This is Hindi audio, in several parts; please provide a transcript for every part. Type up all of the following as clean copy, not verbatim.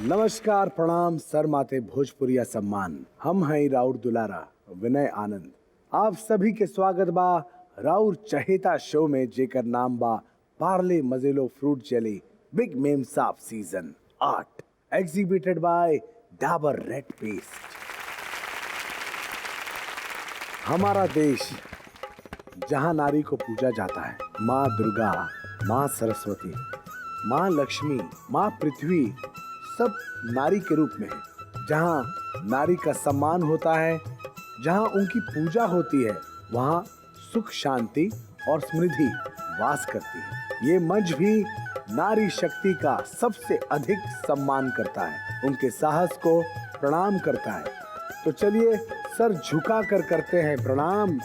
नमस्कार, प्रणाम, सर माते भोजपुरिया सम्मान। हम हैं राउर दुलारा विनय आनंद। आप सभी के स्वागत बा राउर चहेता शो में, जेकर नाम बा Parle Mazelo fruit jelly big memsaab season 8, exhibited by Dabur red paste. हमारा देश जहां नारी को पूजा जाता है, माँ दुर्गा, माँ सरस्वती, माँ लक्ष्मी, माँ पृथ्वी, सब नारी के रूप में है। जहां नारी का सम्मान होता है, जहां उनकी पूजा होती है, वहां सुख, शांति और समृद्धि वास करती है। ये मंच भी नारी शक्ति का सबसे अधिक सम्मान करता है, उनके साहस को प्रणाम करता है। तो चलिए सर झुका कर करते हैं प्रणाम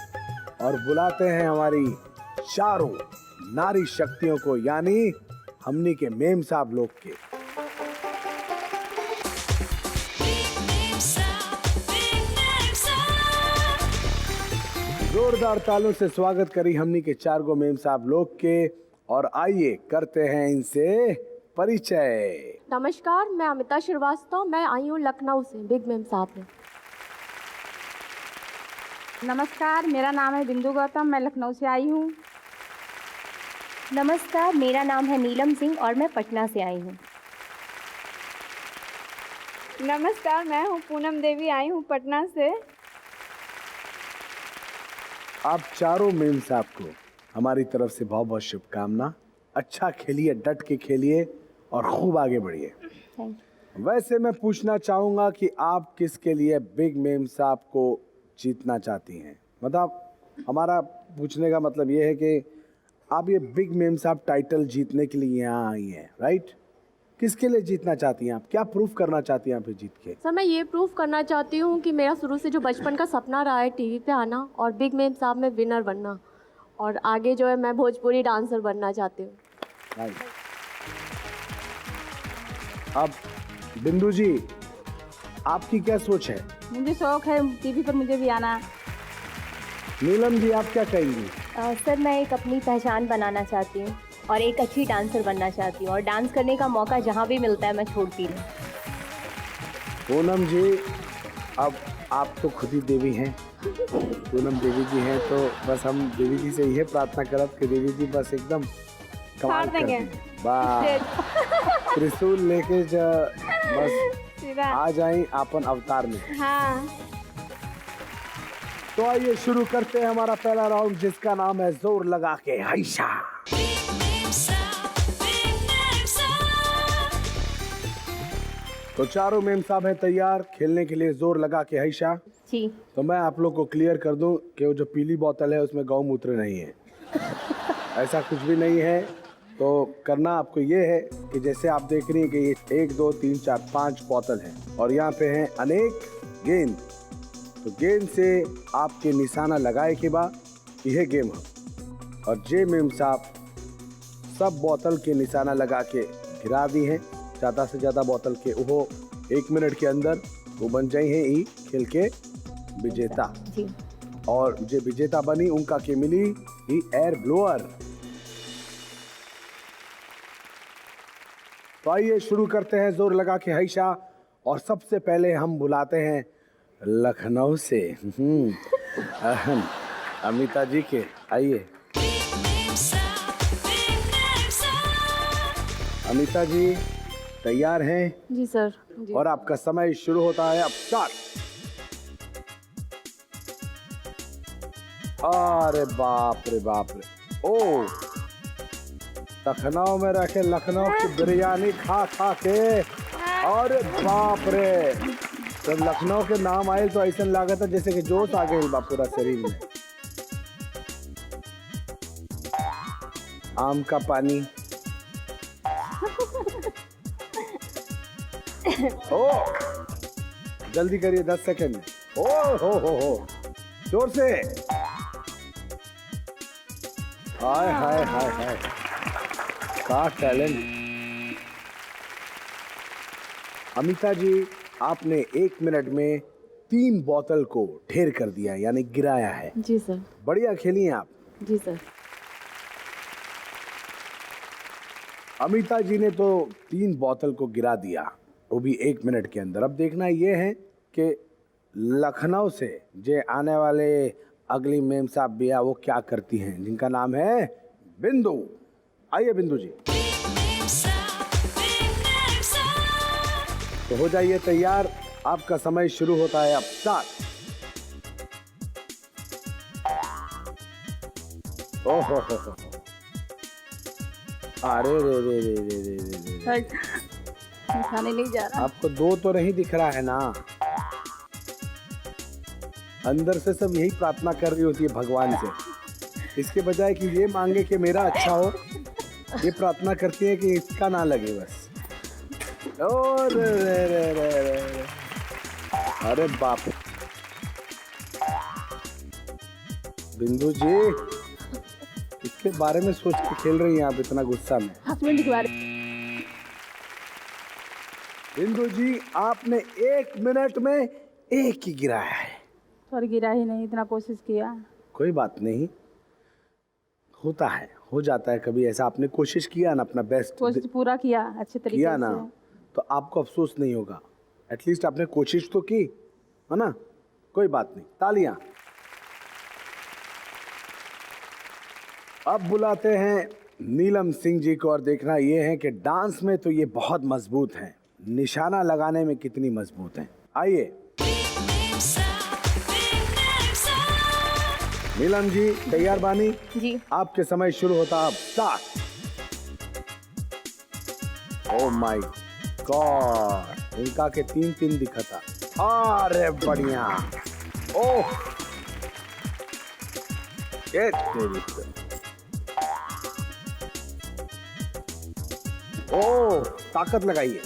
और बुलाते हैं हमारी चारों नारी शक्तियों को, यानी हमनी के मेम साहब लोग के। जोरदार तालों से स्वागत करी हमनी के चार गो मेम साहब लोग के। और आइए करते हैं इनसे परिचय। नमस्कार, मैं अमिता श्रीवास्तव, मैं आई हूँ लखनऊ से बिग मेम साहब में। नमस्कार, मेरा नाम है बिंदु गौतम, मैं लखनऊ से आई हूँ। नमस्कार, मेरा नाम है नीलम सिंह और मैं पटना से आई हूँ। नमस्कार, मैं हूँ पूनम देवी, आई हूँ पटना से। आप चारों मेम साहब को हमारी तरफ से बहुत बहुत शुभकामना। अच्छा खेलिए, डट के खेलिए और खूब आगे बढ़िए। वैसे मैं पूछना चाहूंगा कि आप किसके लिए बिग मेम साहब को जीतना चाहती हैं। मतलब हमारा पूछने का मतलब ये है कि आप ये बिग मेम साहब टाइटल जीतने के लिए यहाँ आई हैं, राइट? किसके लिए जीतना चाहती हैं आप? क्या प्रूफ करना चाहती हैं आप जीत के? सर, मैं ये प्रूफ करना चाहती हूँ कि मेरा शुरू से जो बचपन का सपना रहा है टीवी पे आना और बिग मेम साहब में विनर बनना, और आगे जो है मैं भोजपुरी डांसर बनना चाहती हूँ। अब बिंदु जी, आपकी क्या सोच है? मुझे शौक है टीवी पर मुझे भी आना। नीलम जी, आप क्या कहेंगी? सर, मैं एक अपनी पहचान बनाना चाहती हूँ और एक अच्छी डांसर बनना चाहती हूँ, और डांस करने का मौका जहाँ भी मिलता है मैं छोड़ती नहीं। पूनम जी, अब आप तो खुद ही देवी हैं, पूनम देवी जी हैं, तो बस हम देवी जी से यह प्रार्थना करब कि देवी जी बस एकदम कमाल कर दें। बस त्रिशूल लेके बस आ जाएं अपन अवतार में। हाँ। तो आइए शुरू करते हैं हमारा पहला राउंड, जिसका नाम है जोर लगा के हैशा। तो चारों मेम साहब हैं तैयार खेलने के लिए जोर लगा के हैशा जी। तो मैं आप लोग को क्लियर कर दूं कि वो जो पीली बोतल है उसमें गौमूत्र नहीं है। ऐसा कुछ भी नहीं है। तो करना आपको ये है कि जैसे आप देख रही हैं कि ये 1 2 3 4 5 बोतल है और यहाँ पे हैं अनेक गेंद। तो गेंद से आपके निशाना लगाए के बाद यह गेम है। और जे मेम साहब सब बोतल के निशाना लगा के गिरा दी हैं। ज़्यादा से ज़्यादा बोतल के वो 1 मिनट के अंदर वो बन जाए हैं ई खेल के विजेता जी। और जो विजेता बनी उनका के मिली ई एयर ब्लोअर। तो आइए शुरू करते हैं जोर लगा के हैशा। और सबसे पहले हम बुलाते हैं लखनऊ से अमिता जी के। आइए अमिता जी, तैयार हैं? जी सर। जी। और आपका समय शुरू होता है अब। स्टार्ट। अरे बाप रे बाप रे, ओ लखनऊ में रखे लखनऊ की बिरयानी खा खा के, अरे बाप रे। तो लखनऊ के नाम आए तो ऐसा लागत है जैसे कि जोश आ गई बा पूरा शरीर में। आम का पानी। ओ जल्दी करिए, 10 सेकंड। ओ हो जोर से। हाय हाय हाय हाय, का टैलेंट। अमिता जी, आपने 1 मिनट में 3 बोतल को ढेर कर दिया, यानी गिराया है। जी सर। बढ़िया खेली हैं आप। जी सर। अमिता जी ने तो 3 बोतल को गिरा दिया वो भी 1 मिनट के अंदर। अब देखना ये है कि लखनऊ से जे आने वाले अगली मेम साहब बिया वो क्या करती हैं, जिनका नाम है बिंदु। आइए बिंदु जी, तो हो जाइए तैयार, आपका समय शुरू होता है अब। स्टार्ट। ओहो हो, अरे रे रे रे रे रे रे रे, निशाने नहीं जा रहा। आपको 2 तो नहीं दिख रहा है ना? अंदर से सब यही प्रार्थना कर रही होती है भगवान से, इसके बजाय कि ये मांगे कि मेरा अच्छा हो, ये प्रार्थना करती है कि इसका ना लगे बस। ओ रे रे रे रे रे, अरे बाप, बिंदु जी इसके बारे में सोच के खेल रही हैं आप इतना गुस्सा में? हस्बैंड दिखवा रहे। बिंदु जी आपने 1 मिनट में 1 ही गिराया है। और गिरा ही नहीं, इतना कोशिश किया। कोई बात नहीं, होता है, हो जाता है कभी ऐसा। आपने कोशिश किया ना, अपना बेस्ट कोशिश पूरा किया अच्छे तरीके किया ना, से। तो आपको अफसोस नहीं होगा। एटलीस्ट आपने कोशिश तो की है ना, कोई बात नहीं, तालियां। अब बुलाते हैं नीलम सिंह जी को, और देखना ये है कि डांस में तो ये बहुत मजबूत हैं, निशाना लगाने में कितनी मजबूत हैं। आइए नीलम जी, तैयार बानी? जी। आपके समय शुरू होता अब। स्टार्ट। ओह माय गॉड, इनका के 3-3 दिखा था। अरे बढ़िया, ओह ये तेरी तो। ओह ताकत लगाइए,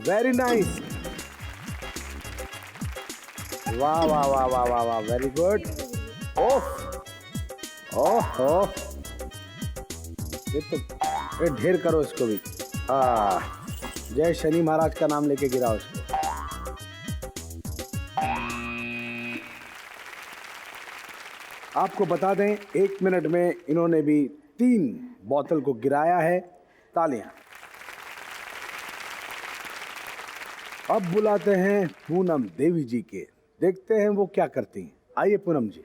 वेरी नाइस, वाह वाह वाह वाह वाह वाह, वेरी गुड। ओह ओह ओह, ये तो ये ढेर करो इसको भी। जय शनि महाराज का नाम लेके गिराओ इसको। आपको बता दें 1 मिनट में इन्होंने भी 3 बोतल को गिराया है। तालियां। अब बुलाते हैं पूनम देवी जी के, देखते हैं वो क्या करती हैं। आइए पूनम जी।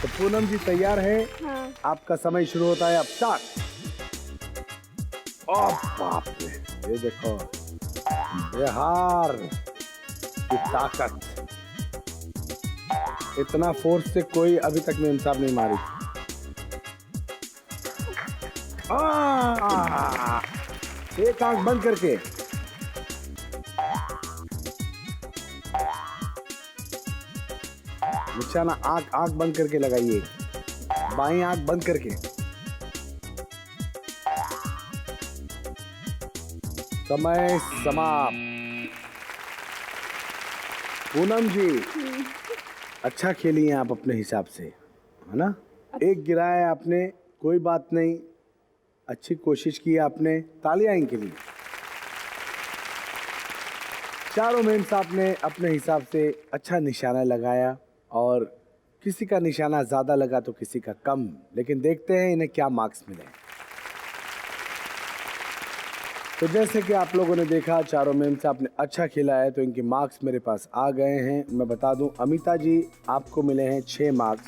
तो पूनम जी तैयार है? हाँ। आपका समय शुरू होता है अब। स्टार्ट। ओ बाप रे, ये देखो बिहार की ताकत, इतना फोर्स से कोई अभी तक में इंसाफ नहीं मारी। एक आंख बंद करके, निशाना आंख बंद करके लगाइए, बाईं आंख बंद करके। समय समाप्त। पूनम जी अच्छा खेली हैं आप अपने हिसाब से, है ना? 1 गिराया आपने, कोई बात नहीं, अच्छी कोशिश की आपने, तालियां इनके लिए। चारों मेम साहब ने अपने हिसाब से अच्छा निशाना लगाया, और किसी का निशाना ज़्यादा लगा तो किसी का कम, लेकिन देखते हैं इन्हें क्या मार्क्स मिले। तो जैसे कि आप लोगों ने देखा चारों मेम साहब ने अच्छा खेला है, तो इनके मार्क्स मेरे पास आ गए हैं। मैं बता दूं, अमिता जी आपको मिले हैं 6 मार्क्स,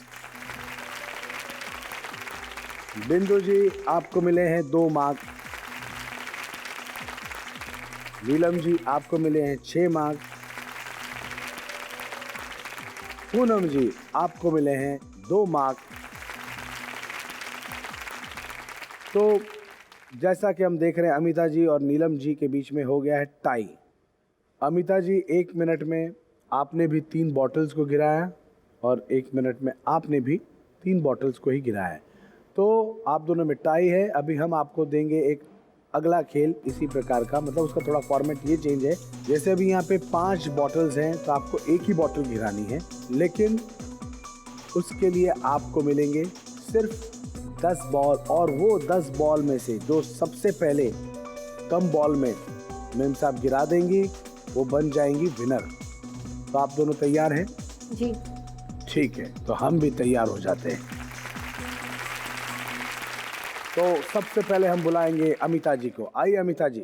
बिंदु जी आपको मिले हैं 2 मार्क्स, नीलम जी आपको मिले हैं 6 मार्क्स, पूनम जी आपको मिले हैं 2 मार्क्स। तो जैसा कि हम देख रहे हैं अमिता जी और नीलम जी के बीच में हो गया है टाई। अमिता जी 1 मिनट में आपने भी 3 बॉटल्स को गिराया, और 1 मिनट में आपने भी 3 बॉटल्स को ही गिराया। तो आप दोनों में टाई है। अभी हम आपको देंगे एक अगला खेल इसी प्रकार का, मतलब उसका थोड़ा फॉर्मेट ये चेंज है। जैसे अभी यहाँ पे 5 बॉटल्स हैं, तो आपको 1 ही बॉटल गिरानी है, लेकिन उसके लिए आपको मिलेंगे सिर्फ 10 बॉल, और वो 10 बॉल में से जो सबसे पहले कम बॉल में मेम साहब गिरा देंगी, वो बन जाएंगी विनर। तो आप दोनों तैयार हैं? जी। ठीक है, तो हम भी तैयार हो जाते हैं। तो सबसे पहले हम बुलाएंगे अमिता जी को। आइए अमिता जी।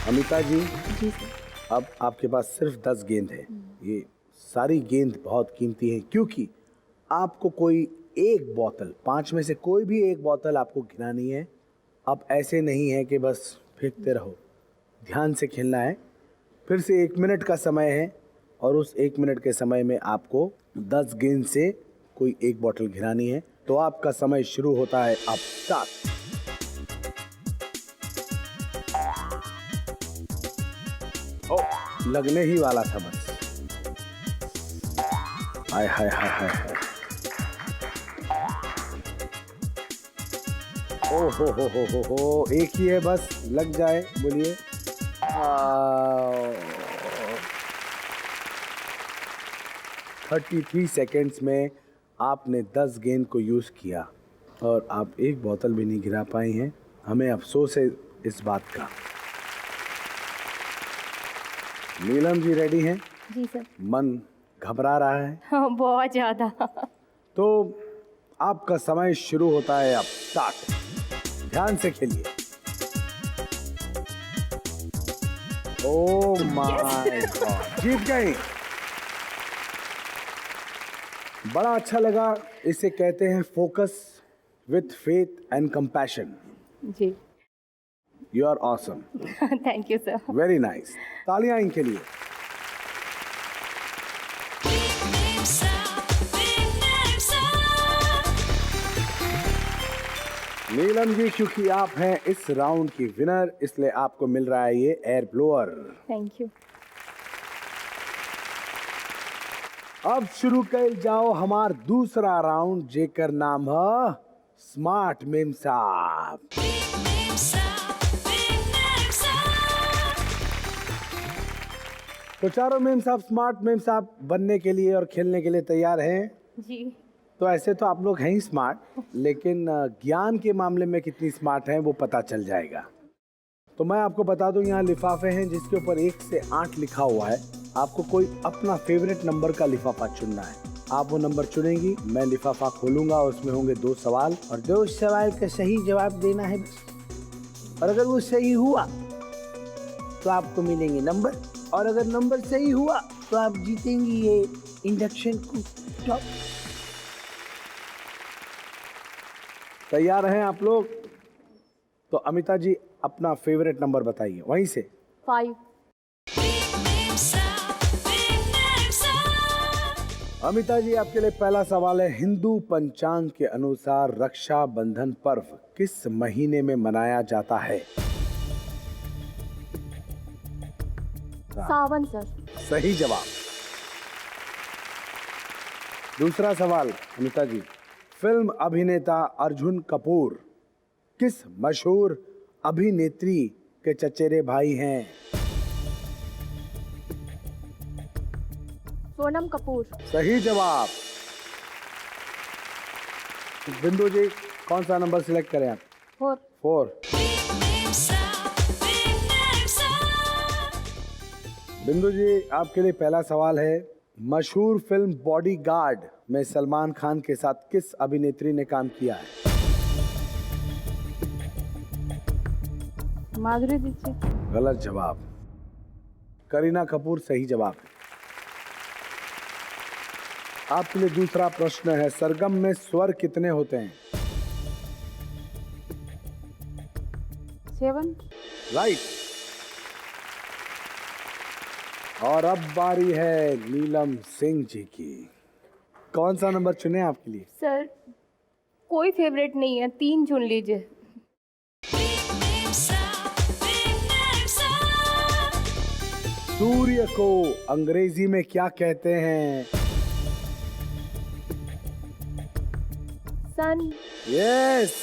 अमिता जी, जी सर। अब आपके पास सिर्फ 10 गेंद है। ये सारी गेंद बहुत कीमती है क्योंकि आपको कोई एक बोतल, 5 में से कोई भी एक बोतल आपको गिरानी है। अब ऐसे नहीं है कि बस फेंकते रहो, ध्यान से खेलना है। फिर से 1 मिनट का समय है और उस 1 मिनट के समय में आपको 10 गेंद से कोई एक बोतल गिरानी है। तो आपका समय शुरू होता है अब। स्टार्ट। ओ, लगने ही वाला था बस। हाय हाय हाय हाय हाय। ओ हो, एक ही है बस, लग जाए। बोलिए। 33 सेकेंड्स में आपने 10 गेंद को यूज किया और आप एक बोतल भी नहीं गिरा पाई हैं। हमें अफसोस है इस बात का। नीलम जी रेडी हैं? जी सर। मन घबरा रहा है? हाँ, बहुत ज़्यादा। तो आपका समय शुरू होता है अब। स्टार्ट। ध्यान से खेलिए। ओह माय गॉड, जीत गए। बड़ा अच्छा लगा। इसे कहते हैं focus with faith and compassion. जी। You are awesome. Thank you sir. Very nice. तालियां इनके लिए। नीलम जी, क्योंकि आप हैं इस राउंड की विनर, इसलिए आपको मिल रहा है ये एयर ब्लोअर। Thank you. अब शुरू कर जाओ हमार दूसरा राउंड, जेकर नाम है स्मार्ट मेम साहब। तो चारों मेम साहब स्मार्ट मेम साहब बनने के लिए और खेलने के लिए तैयार हैं? जी। तो ऐसे तो आप लोग हैं ही स्मार्ट, लेकिन ज्ञान के मामले में कितनी स्मार्ट हैं वो पता चल जाएगा। तो मैं आपको बता दूं, यहाँ लिफाफे हैं जिसके ऊपर 1 से 8 लिखा हुआ है। आपको कोई अपना फेवरेट नंबर का लिफाफा चुनना है। आप वो नंबर चुनेंगी, मैं लिफाफा खोलूंगा, उसमें होंगे 2 सवाल और 2 सवाल का सही जवाब देना है बस। और अगर वो सही हुआ तो आपको मिलेंगे नंबर, और अगर नंबर सही हुआ तो आप जीतेंगी ये इंडक्शन कुकर। तैयार हैं आप लोग? तो अमिता जी अपना फेवरेट नंबर बताइए वहीं से। 5। अमिता जी, आपके लिए पहला सवाल है। हिंदू पंचांग के अनुसार रक्षाबंधन पर्व किस महीने में मनाया जाता है? सावन सर। सही जवाब। दूसरा सवाल अमिता जी, फिल्म अभिनेता अर्जुन कपूर किस मशहूर अभिनेत्री के चचेरे भाई हैं? सोनम कपूर। सही जवाब। बिंदु जी, कौन सा नंबर सिलेक्ट करें आप? 4। 4। बिंदु जी, आपके लिए पहला सवाल है। मशहूर फिल्म बॉडीगार्ड में सलमान खान के साथ किस अभिनेत्री ने काम किया है? माधुरी दीक्षित। गलत जवाब। करीना कपूर सही जवाब है। आपके लिए दूसरा प्रश्न है। सरगम में स्वर कितने होते हैं? 7। राइट। और अब बारी है नीलम सिंह जी की। कौन सा नंबर चुने आपके लिए? सर, कोई फेवरेट नहीं है, 3 चुन लीजिए। सूर्य को अंग्रेजी में क्या कहते हैं? सन। यस।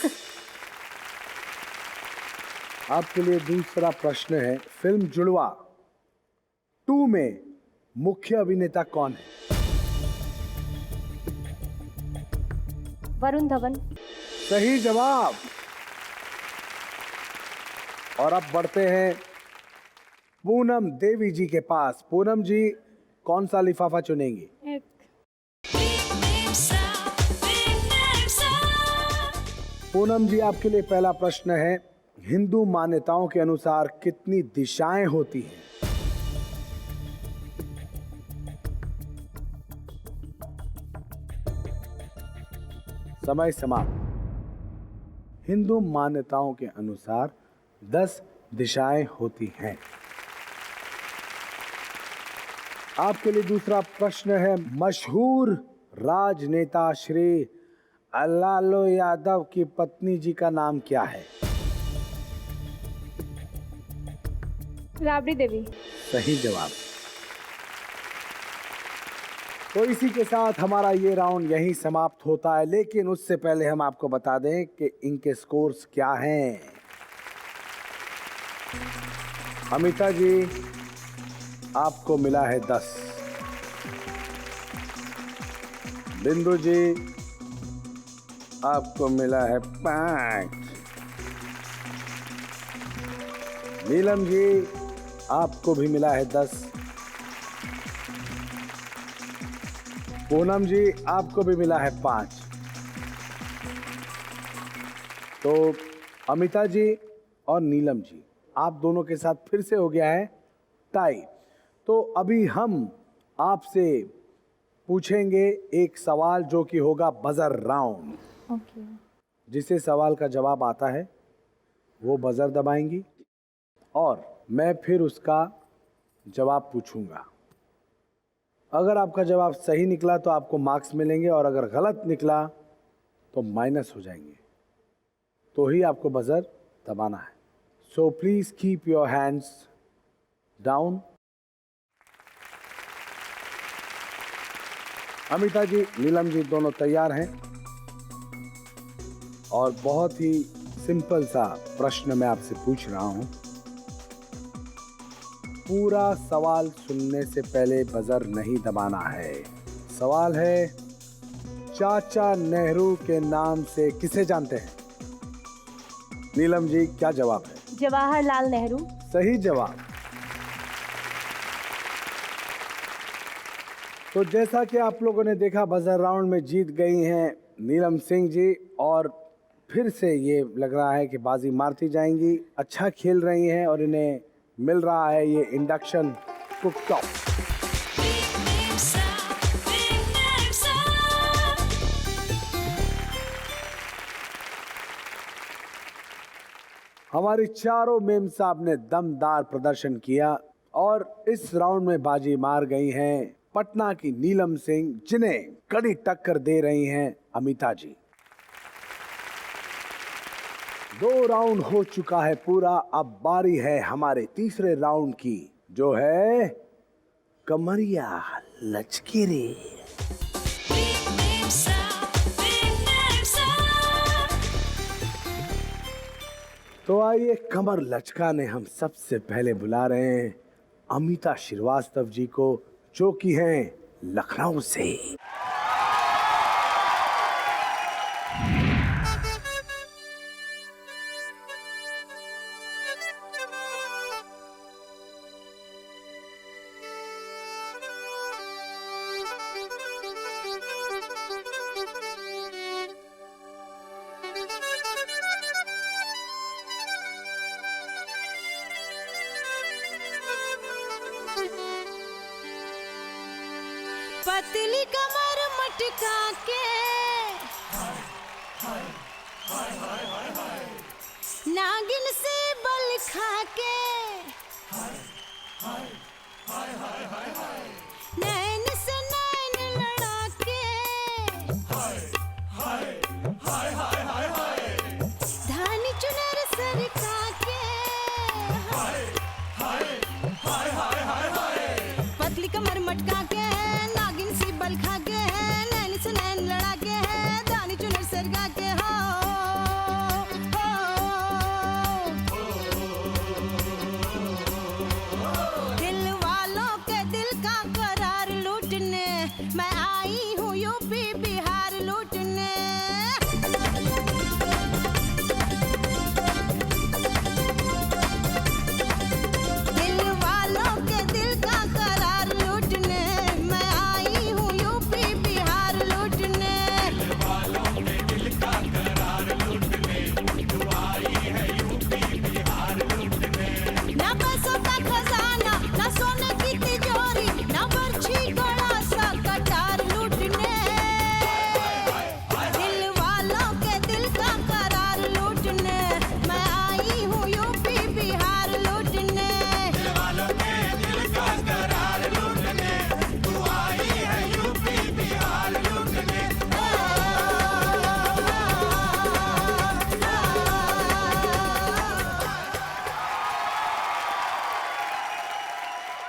आपके लिए दूसरा प्रश्न है। फिल्म जुड़वा 2 में मुख्य अभिनेता कौन है? वरुण धवन। सही जवाब। और अब बढ़ते हैं पूनम देवी जी के पास। पूनम जी, कौन सा लिफाफा चुनेंगी? 1। पूनम जी, आपके लिए पहला प्रश्न है, हिंदू मान्यताओं के अनुसार कितनी दिशाएं होती हैं? समय समाप्त। हिंदू मान्यताओं के अनुसार 10 दिशाएं होती हैं। आपके लिए दूसरा प्रश्न है, मशहूर राजनेता श्री लालू यादव की पत्नी जी का नाम क्या है? राबड़ी देवी। सही जवाब। तो इसी के साथ हमारा ये राउंड यहीं समाप्त होता है, लेकिन उससे पहले हम आपको बता दें कि इनके स्कोर्स क्या हैं। अमिता जी, आपको मिला है 10। बिंदु जी, आपको मिला है 5। नीलम जी, आपको भी मिला है 10। पूनम जी, आपको भी मिला है 5। तो अमिता जी और नीलम जी, आप दोनों के साथ फिर से हो गया है टाई। तो अभी हम आपसे पूछेंगे एक सवाल जो कि होगा बजर राउंड। ओके। जिसे सवाल का जवाब आता है वो बजर दबाएंगी और मैं फिर उसका जवाब पूछूंगा। अगर आपका जवाब सही निकला तो आपको मार्क्स मिलेंगे और अगर गलत निकला तो माइनस हो जाएंगे, तो ही आपको बजर दबाना है। So please keep your hands down. Amita ji, Neelam ji दोनों तैयार हैं और बहुत ही सिंपल सा प्रश्न मैं आपसे पूछ रहा हूं। पूरा सवाल सुनने से पहले बजर नहीं दबाना है। सवाल है, चाचा नेहरू के नाम से किसे जानते हैं? नीलम जी, क्या जवाब है? जवाहरलाल नेहरू। सही जवाब। तो जैसा कि आप लोगों ने देखा, बजर राउंड में जीत गई हैं नीलम सिंह जी और फिर से ये लग रहा है कि बाजी मारती जाएंगी। अच्छा खेल रही हैं और इन्हें मिल रहा है ये इंडक्शन कुकटॉप। हमारी चारों मेम साहब ने दमदार प्रदर्शन किया और इस राउंड में बाजी मार गई हैं पटना की नीलम सिंह, जिन्हें कड़ी टक्कर दे रही हैं अमिता जी। 2 राउंड हो चुका है पूरा। अब बारी है हमारे तीसरे राउंड की, जो है कमरिया लचके रे। तो आइए कमर लचकाने हम सबसे पहले बुला रहे हैं अमिता श्रीवास्तव जी को, जो कि हैं लखनऊ से। पतली कमर मटका के नागिन से बल खा के नैन से नैन लड़ा के धानी चुनर सरका के पतली कमर मटका के नागिन सी बल खा के नैन से नैन लड़ा के दानी चुनर सरका के दिल वालों के दिल का करार लूटने मैं आई हूँ यूपी बिहार लूटने। दिल वालों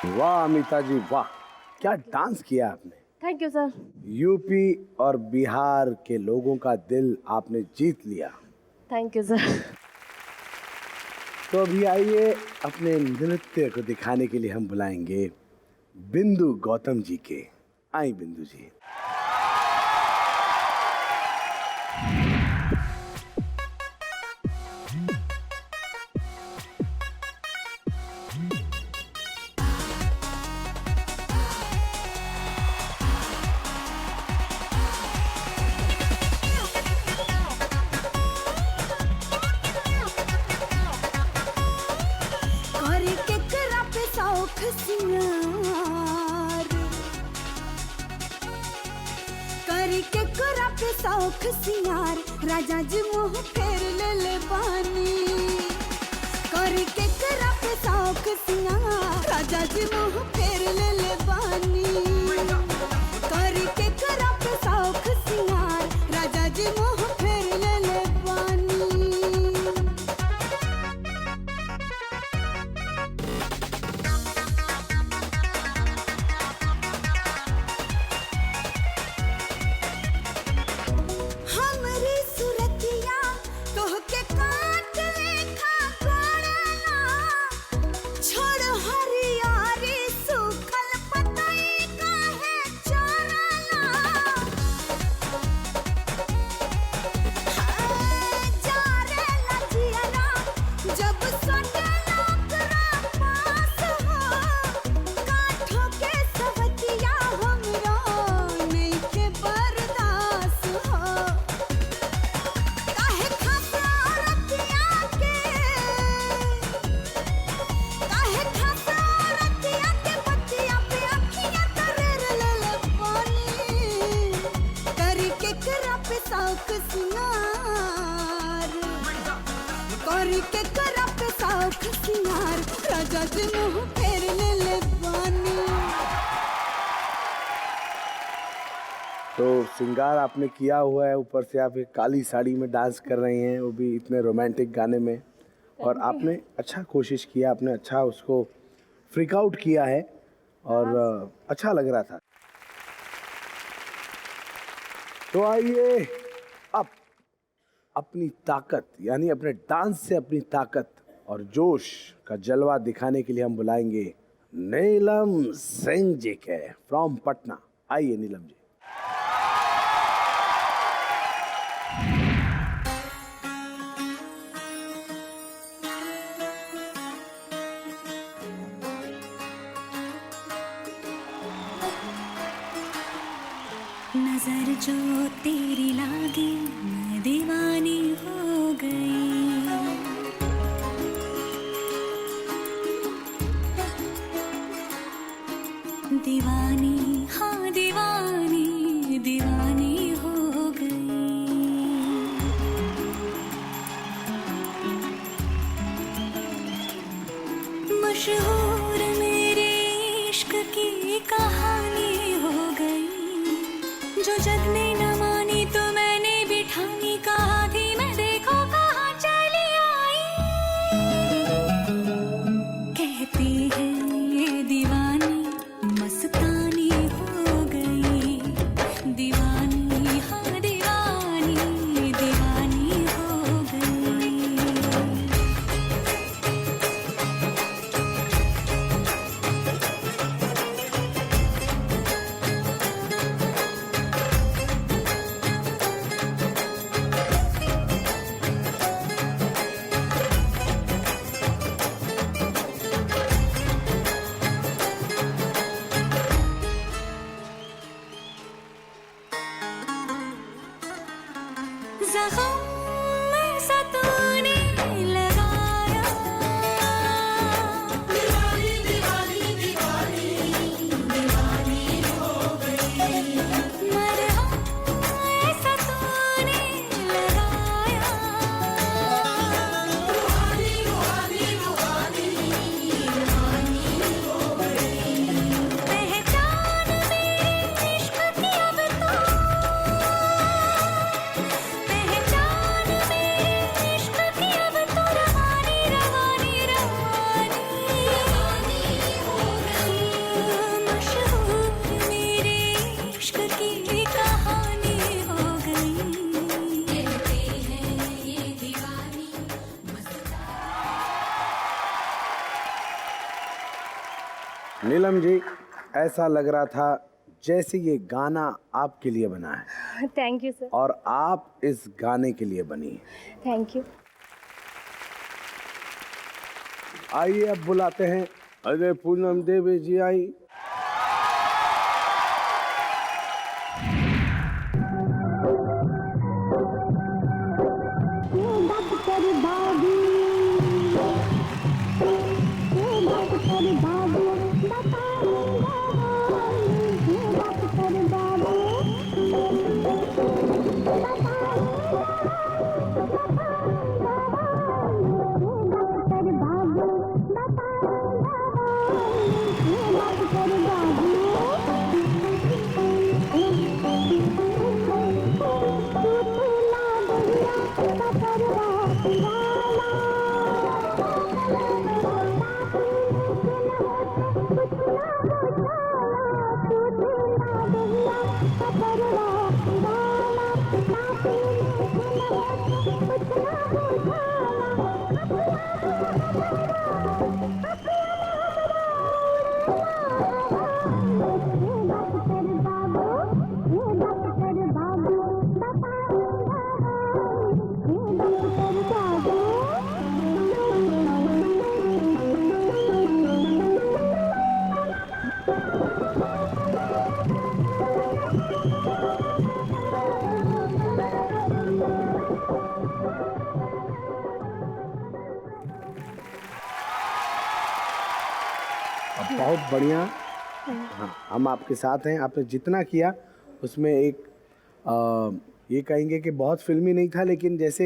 वाह अमिता जी वाह, क्या डांस किया आपने। Thank you sir. यूपी और बिहार के लोगों का दिल आपने जीत लिया। Thank you sir. तो अभी आइए, अपने नृत्य को दिखाने के लिए हम बुलाएंगे बिंदु गौतम जी के। आई बिंदु जी। करे केकरा पे शौख सिंगार, करे केकरा पे शौख सिंगार, राजा जी मोह फेर ले बानी। करे केकरा पे शौख सिंगार, राजा जी मोह फेर ले बानी। करे केकरा पे शौख सिंगार, राजा जी मोह फेर ले बानी। हमरी सुरतिया तोहके काट लेखा गोड़ना, छोड़ हरियारी सूखल पतई काहे चोरना। जा रे लजियरा जब सटला ओकरा पास हो, काठों के सवतिया हमरा नइखे बर्दाश्त हो। काहे खासा रतिया के, काहे खासा रतिया के बतिया पे अखियां तरेर ले पानी। करी केकरा पे शौक सिंगार, करी केकरा पे शौक सिंगार, राजा जी मुँह फेर ले पानी। तो श्रृंगार आपने किया हुआ है, ऊपर से आप एक काली साड़ी में डांस कर रही हैं, वो भी इतने रोमांटिक गाने में। और आपने अच्छा कोशिश किया, आपने अच्छा उसको फ्रिक आउट किया है और अच्छा लग रहा था। तो आइए अब अपनी ताकत यानी अपने डांस से अपनी ताकत और जोश का जलवा दिखाने के लिए हम बुलाएंगे नीलम सिंह जी के फ्रॉम पटना। आइए नीलम जी। नजर जो तेरी लागी मैं दीवानी हो गई। दीवानी हाँ दीवानी दीवानी हो गई। मशहूर मेरे इश्क की कहानी हो गई। जो जग ने न मानी तो मैंने भी ठानी, कहा थी मैं देखो कहाँ चली आई। कहती है ये दीवानी मस्तानी हो गई। दीवानी हाँ दीवानी दीवानी हो गई। नीलम जी, ऐसा लग रहा था जैसे ये गाना आपके लिए बना है थैंक यू सर। और आप इस गाने के लिए बनी। Thank you. आइए अब बुलाते हैं, अरे पूनम देवी जी आई। बहुत बढ़िया। हाँ, हम आपके साथ हैं। आपने जितना किया उसमें एक ये कहेंगे कि बहुत फिल्मी नहीं था, लेकिन जैसे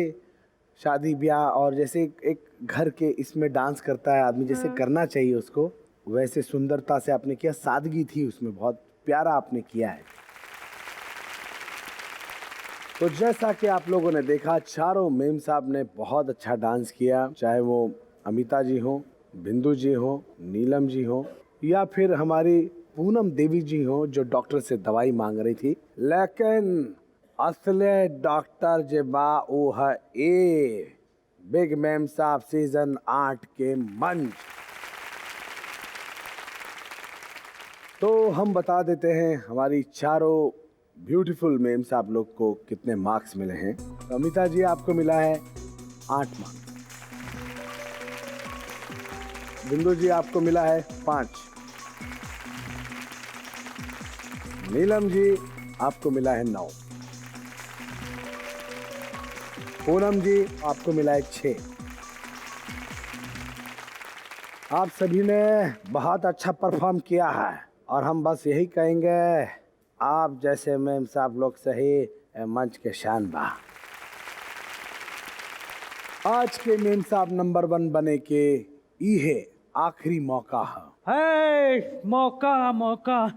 शादी ब्याह और जैसे एक घर के इसमें डांस करता है आदमी, जैसे करना चाहिए उसको, वैसे सुंदरता से आपने किया। सादगी थी उसमें, बहुत प्यारा आपने किया है। तो जैसा कि आप लोगों ने देखा, चारों मेम साहब ने बहुत अच्छा डांस किया, चाहे वो अमिता जी हो, बिंदु जी हो, नीलम जी हो, या फिर हमारी पूनम देवी जी हो जो डॉक्टर से दवाई मांग रही थी। लेकिन असले डॉक्टर जे बा वो है ए बिग मैम साहब सीजन 8 के मंच। तो हम बता देते हैं हमारी चारों ब्यूटीफुल मेम साहब लोग को कितने मार्क्स मिले हैं। तो अमिता जी, आपको मिला है 8 मार्क्स। बिंदु जी, आपको मिला है 5। नीलम जी, आपको मिला है 9। पूनम जी, आपको मिला है 6। आप सभी ने बहुत अच्छा परफॉर्म किया है और हम बस यही कहेंगे, आप जैसे मैम साहब लोग सही मंच के शान बा। आज के मैम साहब नंबर 1 बने के ये आखिरी मौका है। मौका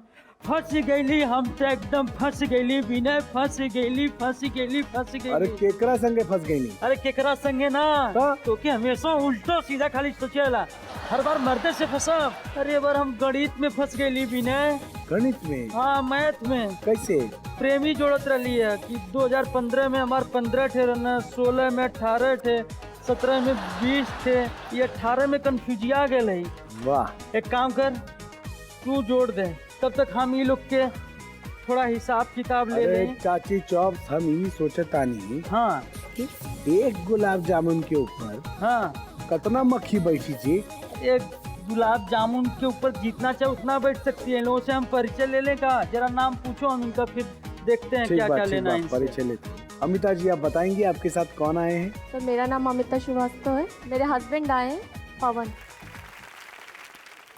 फंस गईली, हम तो एकदम फंस गईली विनय, फंस गईली। अरे केकरा संगे फंस गई नहीं? अरे केकरा संगे ना तो कि हमेशा उल्टो सीधा खाली सोचेला, हर बार मर्दे से फंसा। अरे बार हम गणित में फंस गईली विनय। गणित में? हाँ, मैथ में। कैसे? प्रेमी जोड़त रही है कि 2015 में हमारे 15 थे रहना, 16 में 18 थे, 17 में 20 थे, ये 18 में कंफ्यूजिया गए। वाह। एक काम कर, तू जोड़ दे, तब तक हम ये लोग के थोड़ा हिसाब किताब ले लें। चाची चौप्स, हम यही सोचतानी, हाँ, एक गुलाब जामुन के ऊपर हाँ, कितना मक्खी बैठी थी? एक गुलाब जामुन के ऊपर जितना चाहे उतना बैठ सकती है। इन लोगों से हम परिचय ले लेगा, जरा नाम पूछो हम इनका, फिर देखते हैं क्या क्या लेना है। परिचय लेते हैं। अमिता जी, आप बताएंगी आपके साथ कौन आए हैं? तो मेरा नाम अमिता श्रीवास्तव है, मेरे हस्बैंड आए हैं पवन।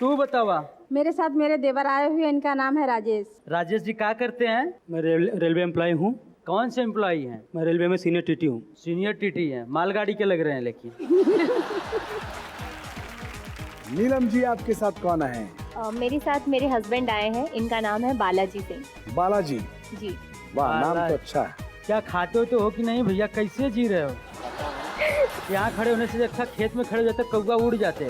तू बतावा। मेरे साथ मेरे देवर आए हुए, इनका नाम है राजेश। राजेश जी क्या करते हैं? मैं रेलवे एम्प्लॉय हूँ। कौन से एम्प्लॉई हैं? मैं रेलवे में सीनियर टीटी हूँ। सीनियर टीटी हैं, मालगाड़ी के लग रहे हैं लेकिन। नीलम जी, आपके साथ कौन आए हैं? मेरे साथ मेरे हस्बैंड आए हैं, इनका नाम है बालाजी सिंह। बालाजी जी। वाह, नाम तो अच्छा है। क्या खाते हो कि नहीं भैया, कैसे जी रहे हो? यहाँ खड़े होने से अच्छा खेत में खड़े हो जाते, कौवा उड़ जाते।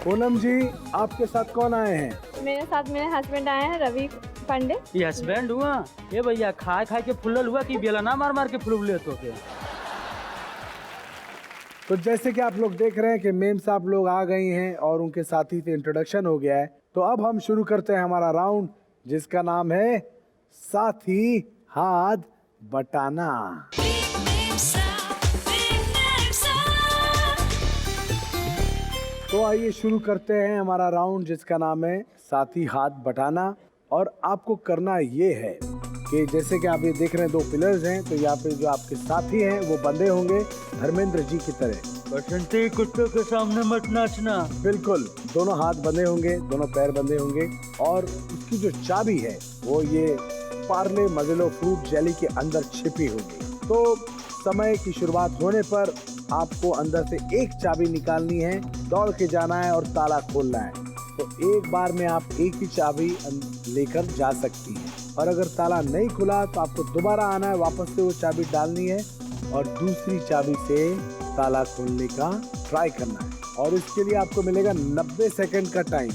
पूनम जी, आपके साथ कौन आए हैं? मेरे साथ मेरे हस्बैंड आए हैं रवि पांडे। ये हस्बैंड हुआ? ये भैया खाए के फुल्लल हुआ कि बेलना मार मार के फुल तो के? तो जैसे कि आप लोग देख रहे हैं कि मेम साहब लोग आ गई हैं और उनके साथी से इंट्रोडक्शन हो गया है, तो अब हम शुरू करते हैं हमारा राउंड जिसका नाम है साथी हाथ बटाना। तो आइए शुरू करते हैं हमारा राउंड जिसका नाम है साथी हाथ बटाना। और आपको करना ये है कि जैसे कि आप ये देख रहे हैं 2 पिलर्स हैं, तो यहाँ पे जो आपके साथी हैं वो बंधे होंगे धर्मेंद्र जी की तरह। बसंती कुत्तों के सामने मत नाचना। बिल्कुल, दोनों हाथ बंधे होंगे, दोनों पैर बंधे होंगे और उसकी जो चाबी है वो ये पार्ले मजेलो फ्रूट जेली के अंदर छिपी होगी। तो समय की शुरुआत होने पर आपको अंदर से एक चाबी निकालनी है, दौड़ के जाना है और ताला खोलना है। तो एक बार में आप एक ही चाबी लेकर जा सकती हैं और अगर ताला नहीं खुला तो आपको दोबारा आना है, वापस से वो चाबी डालनी है और दूसरी चाबी से ताला खोलने का ट्राई करना है। और इसके लिए आपको मिलेगा 90 सेकंड का टाइम,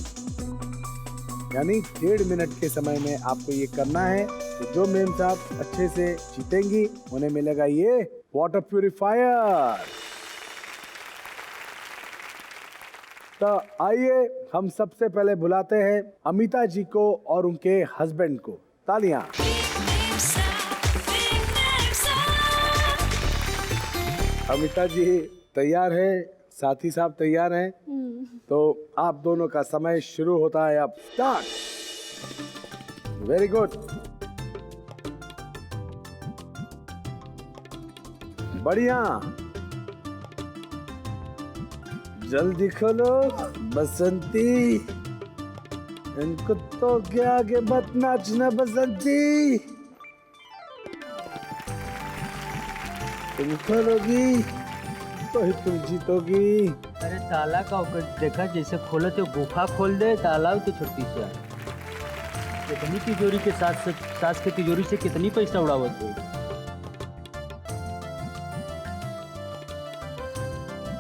यानी 1.5 मिनट के समय में आपको ये करना है। तो जो मेम साहब अच्छे से जीतेंगी उन्हें मिलेगा ये वाटर प्यूरिफायर। तो आइए हम सबसे पहले बुलाते हैं अमिता जी को और उनके हस्बैंड को। तालियां। अमिता जी तैयार है, साथी साहब तैयार हैं, तो आप दोनों का समय शुरू होता है अब। स्टार्ट। वेरी गुड, बढ़िया, जल्दी खोलो बसंती, इनको तो के आगे मत नाचना बसंती, तुम खोलोगी तो ही तुम जीतोगी। अरे ताला का देखा जैसे खोले तो गुफा खोल दे, ताला तो छोटी सा। कितनी तिजोरी के साथ सास के तिजोरी से कितनी पैसा उड़ावत हुई।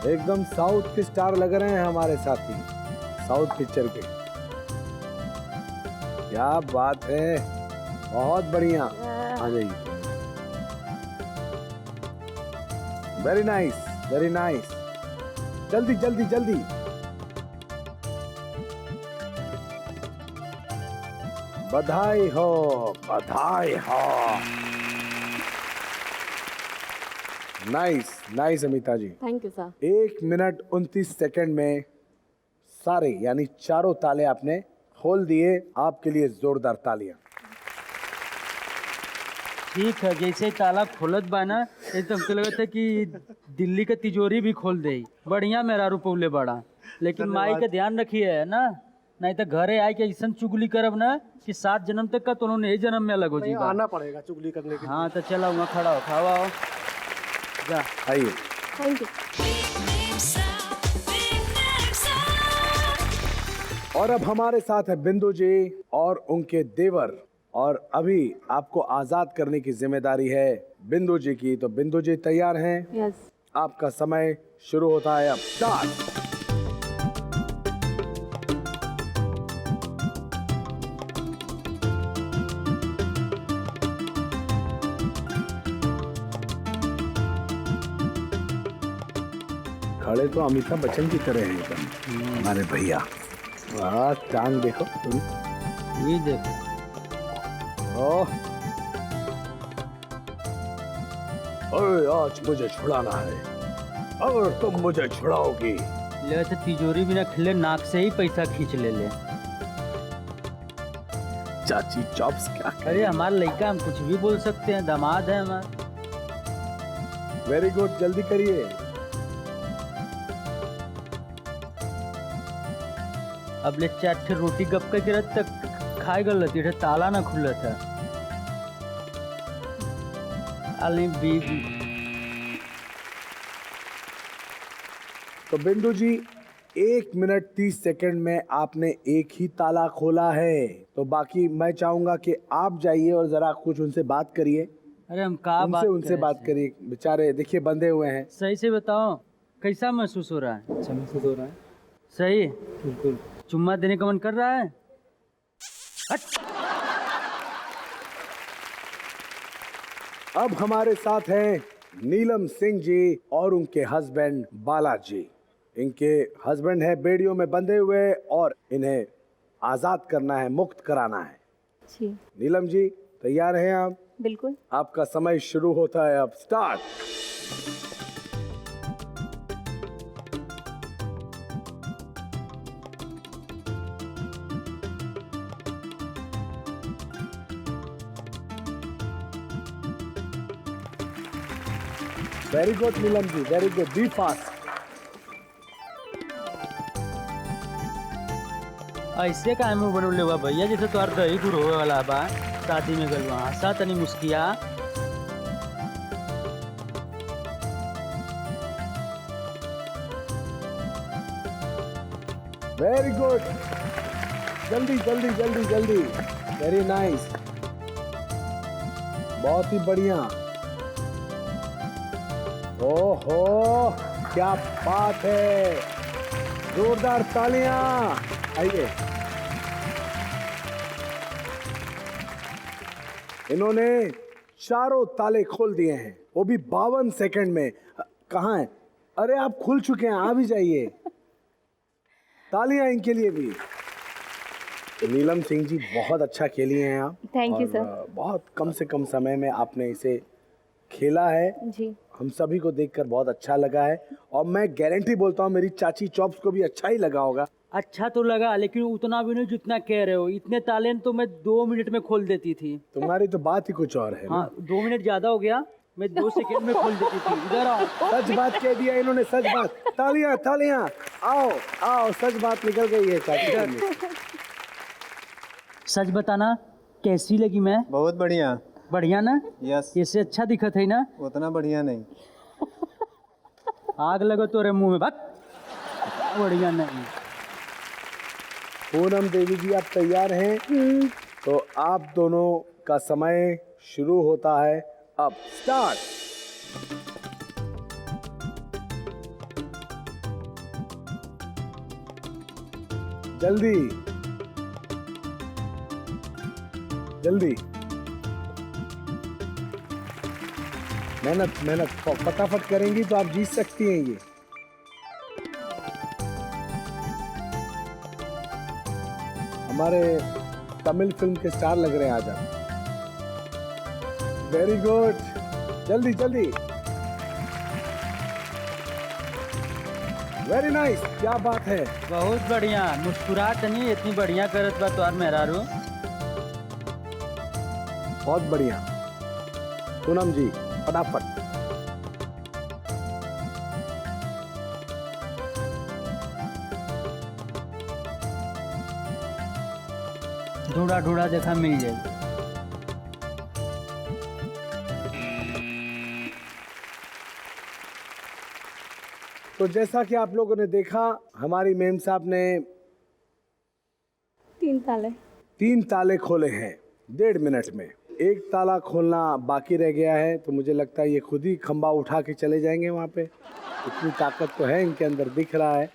एकदम साउथ के स्टार लग रहे हैं हमारे साथी, साउथ पिक्चर के। क्या बात है, बहुत बढ़िया। आ जाइए। Very nice, very nice. जल्दी जल्दी जल्दी। बधाई हो, बधाई हो। Nice nice Amita ji. Thank you sir. 1 minute 29 second में सारे यानी चारों ताले आपने खोल दिए। आपके लिए जोरदार तालियां। ठीक है, जैसे ताला खोलत बा ना, तो हमको लगता है कि दिल्ली का तिजोरी भी खोल दे। बढ़िया मेरा रुपौले बड़ा, लेकिन माई का ध्यान रखिए है ना, नहीं तो घरे आए के ऐसा चुगली करब ना कि 7 जन्म तक का तो उन्होंने 1 जन्म में अलग हो जाएगा। आना पड़ेगा चुगली करने के लिए। हाँ तो चलो वहाँ खड़ा हो, खावा हो जा। आइए। Thank you. और अब हमारे साथ है बिंदु जी और उनके देवर, और अभी आपको आजाद करने की जिम्मेदारी है बिंदु जी की। तो बिंदु जी तैयार हैं? यस। आपका समय शुरू होता है अब। स्टार्ट। खड़े तो अमिताभ बच्चन की तरह हैं एकदम हमारे भैया। वाह, टांग देखो तुम, ये देखो। ओह, ओए, आज मुझे छुड़ाना है, अगर तुम मुझे छुड़ाओगी। ले तो तिजोरी बिना खिले नाक से ही पैसा खींच ले। चाची चॉप्स क्या अरे हमारा लड़का, हम कुछ भी बोल सकते हैं, दामाद है हमारा। वेरी गुड, जल्दी करिए। अब ले 4 रोटी गप के रत तक खाए गल थी, ताला ना खुला था। तो बिंदु जी 1 मिनट 30 सेकंड में आपने एक ही ताला खोला है। तो बाकी मैं चाहूंगा कि आप जाइए और जरा कुछ उनसे बात करिए। अरे हम कहा बात उनसे बात करिए, बेचारे देखिए बंधे हुए हैं। सही से बताओ, कैसा महसूस हो रहा है? अच्छा महसूस हो रहा है। सही, बिल्कुल। चुम्मा देने का मन कर रहा है? अब हमारे साथ हैं नीलम सिंह जी और उनके हस्बैंड बालाजी। इनके हस्बैंड है बेड़ियों में बंधे हुए और इन्हें आजाद करना है, मुक्त कराना है। जी नीलम जी तैयार हैं आप? बिल्कुल। आपका समय शुरू होता है अब। Start. Very good Neelam ji, very good, B fast. ऐसे का मुंह बनौले हुआ भैया जैसे तोहर दही दूर होवे वाला बा। शादी में गल वहाँ सा तनी मुस्किया। वेरी गुड, जल्दी जल्दी जल्दी जल्दी, वेरी नाइस, बहुत ही बढ़िया। ओहो क्या बात है, जोरदार तालियां। आइए, इन्होंने चारों ताले खोल दिए हैं, वो भी 52 सेकंड में। कहाँ है? अरे आप खुल चुके हैं, आ भी जाइए। तालियां इनके लिए भी। नीलम सिंह जी बहुत अच्छा खेली हैं आप। थैंक यू और, सर। बहुत कम से कम समय में आपने इसे खेला है। जी हम सभी को देखकर बहुत अच्छा लगा है और मैं गारंटी बोलता हूँ मेरी चाची चॉप्स को भी अच्छा ही लगा होगा। अच्छा तो लगा लेकिन उतना भी नहीं जितना कह रहे हो। इतने ताले तो मैं 2 मिनट में खोल देती थी। तुम्हारी तो बात ही कुछ और है। हाँ 2 मिनट ज्यादा हो गया, मैं 2 सेकंड में खोल देती थी। इधर आओ। सच बात कह दिया इन्होंने, सच बात। तालियां तालियां, आओ आओ, सच बात निकल गई है चाची। सच बताना कैसी लगी मैं? बहुत बढ़िया। बढ़िया ना? यस। इससे अच्छा दिखत है ना? उतना बढ़िया नहीं। आग लगो तोरे मुंह में, भाग। बढ़िया नहीं। पूनम देवी जी आप तैयार हैं? तो आप दोनों का समय शुरू होता है अब। स्टार्ट। जल्दी जल्दी, मेहनत मेहनत, फटाफट करेंगी तो आप जीत सकती हैं ये। हमारे तमिल फिल्म के स्टार लग रहे हैं आज आप। वेरी गुड, जल्दी जल्दी, वेरी नाइस, क्या बात है। बहुत बढ़िया। मुस्कुराहट नहीं इतनी बढ़िया करत बा तोहार मेहरारू। बहुत बढ़िया। पूनम जी फटाफट। ढूंढा ढूंढा देखा मिल जाए। तो जैसा कि आप लोगों ने देखा, हमारी मेम साहब ने 3 ताले खोले हैं 1.5 मिनट में। एक ताला खोलना बाकी रह गया है, तो मुझे लगता है ये खुद ही खंबा उठा के चले जाएंगे वहाँ पे। इतनी ताकत तो है इनके अंदर, दिख रहा है।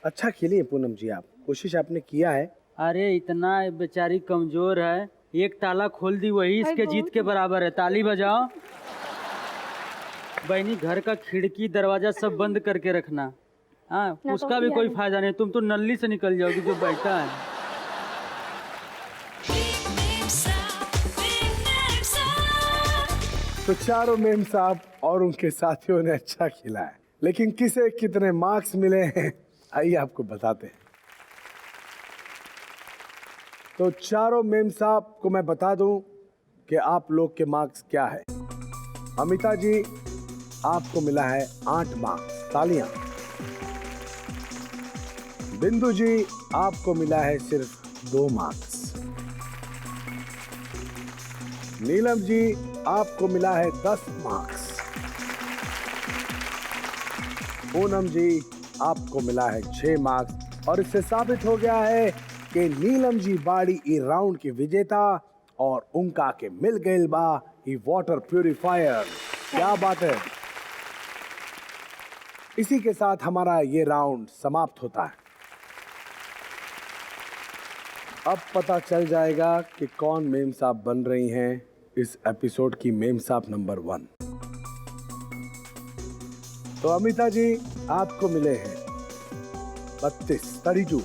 अच्छा खेली है पूनम जी आप, कोशिश आपने किया है। अरे इतना बेचारी कमजोर है, एक ताला खोल दी वही इसके जीत के बराबर है। ताली बजाओ। बहनी घर का खिड़की दरवाजा सब बंद करके रखना। हाँ उसका भी कोई फायदा नहीं, तुम तो नल्ली से निकल जाओगी जो बैठा है। तो चारों मेम साहब और उनके साथियों ने अच्छा खेला है, लेकिन किसे कितने मार्क्स मिले हैं आइए आपको बताते हैं। तो चारों मेम साहब को मैं बता दूं कि आप लोग के मार्क्स क्या है। अमिता जी आपको मिला है 8 मार्क्स, तालियां। बिंदु जी आपको मिला है सिर्फ 2 मार्क्स। नीलम जी आपको मिला है 10 मार्क्स। पूनम जी आपको मिला है 6 मार्क्स। और इससे साबित हो गया है कि नीलम जी बाड़ी ई राउंड की विजेता और उनका के मिल गए बा ई वाटर प्यूरिफायर। क्या बात है। इसी के साथ हमारा ये राउंड समाप्त होता है। अब पता चल जाएगा कि कौन मेम साहब बन रही हैं इस एपिसोड की मेम साहब नंबर 1। तो अमिता जी आपको मिले हैं 32।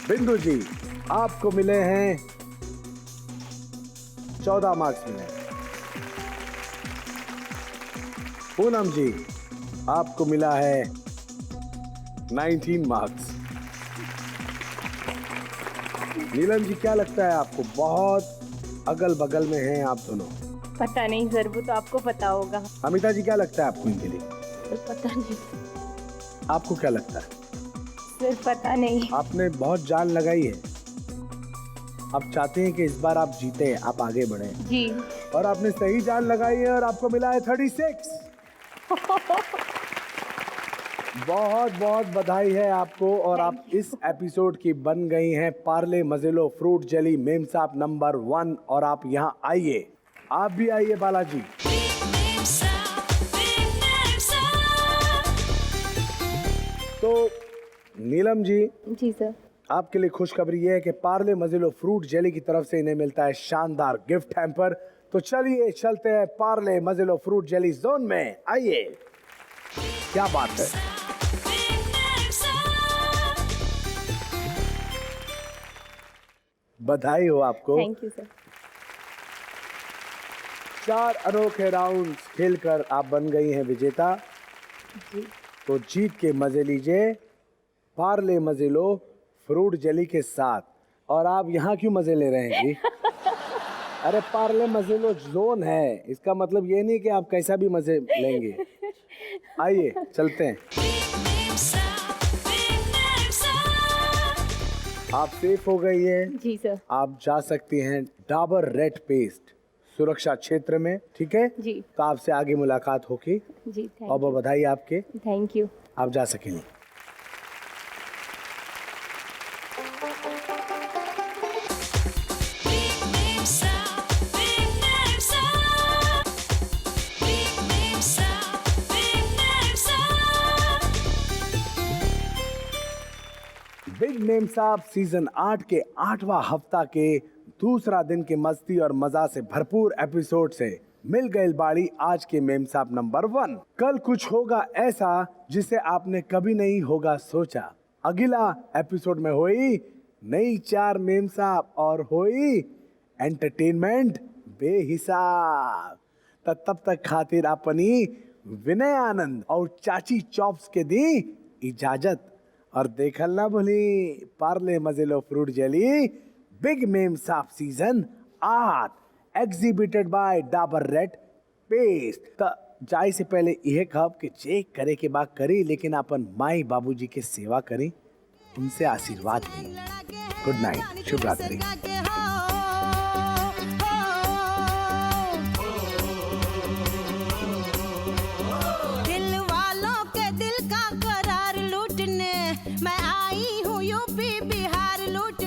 बिंदु जी आपको मिले हैं 14 मार्क्स मिले। पूनम जी आपको मिला है 19 मार्क्स। नीलम जी क्या लगता है आपको? बहुत अगल बगल में हैं आप दोनों। पता नहीं सर, वो तो आपको पता होगा। अमिता जी क्या लगता है आपको इनके लिए? पता नहीं। आपको क्या लगता है? सर पता नहीं। आपने बहुत जान लगाई है, आप चाहते हैं कि इस बार आप जीते, आप आगे बढ़े जी। और आपने सही जान लगाई है और आपको मिला है 36। बहुत बहुत बधाई है आपको और आप इस एपिसोड की बन गई हैं Parle Mazelo fruit jelly memsaab number 1। और आप यहाँ आइए, आप भी आइए बालाजी। तो नीलम जी जी सर। आपके लिए खुशखबरी ये है कि पार्ले मजेलो फ्रूट जेली की तरफ से इन्हें मिलता है शानदार गिफ्ट हैम्पर। तो चलिए चलते हैं Parle Mazelo fruit jelly zone में, आइए। क्या बात है। बधाई हो आपको। Thank you sir. 4 अनोखे राउंड्स खेलकर आप बन गई हैं विजेता। जी। तो जीत के मजे लीजिए पार्ले मजेलो फ्रूट जेली के साथ। और आप यहाँ क्यों मजे ले रहे हैं जी? अरे पार्ले मजेलो जोन है, इसका मतलब ये नहीं कि आप कैसा भी मजे लेंगे। आइए चलते हैं। आप सेफ हो गई है। जी सर। आप जा सकती हैं डाबर रेड पेस्ट सुरक्षा क्षेत्र में, ठीक है जी। तो आपसे आगे मुलाकात होगी। जी और बहुत बधाई आपके। Thank you. आप जा सकेंगे। बिग मेमसाब सीजन 8 के 8वां हफ्ता के दूसरा दिन के मस्ती और मजा से भरपूर एपिसोड से मिल गई बाड़ी आज के मेमसाब नंबर 1। कल कुछ होगा ऐसा जिसे आपने कभी नहीं होगा सोचा। अगला एपिसोड में होई नई 4 मेमसाब और होई एंटरटेनमेंट बेहिसाब। तब तक खातिर अपनी विनय आनंद और चाची चॉप्स के दी इजाजत। और देखल ना भूली Parle Mazelo fruit jelly big memsaab season 8 exhibited by Dabur red paste. त जाए से पहले यह कब कि चेक करे के बाद करी, लेकिन अपन माई बाबूजी के सेवा करी, उनसे आशीर्वाद ली। गुड नाइट, शुभ रात्रि। दिल वालों के दिल का करार लूटने मैं आई हूँ यूपी बिहार लूट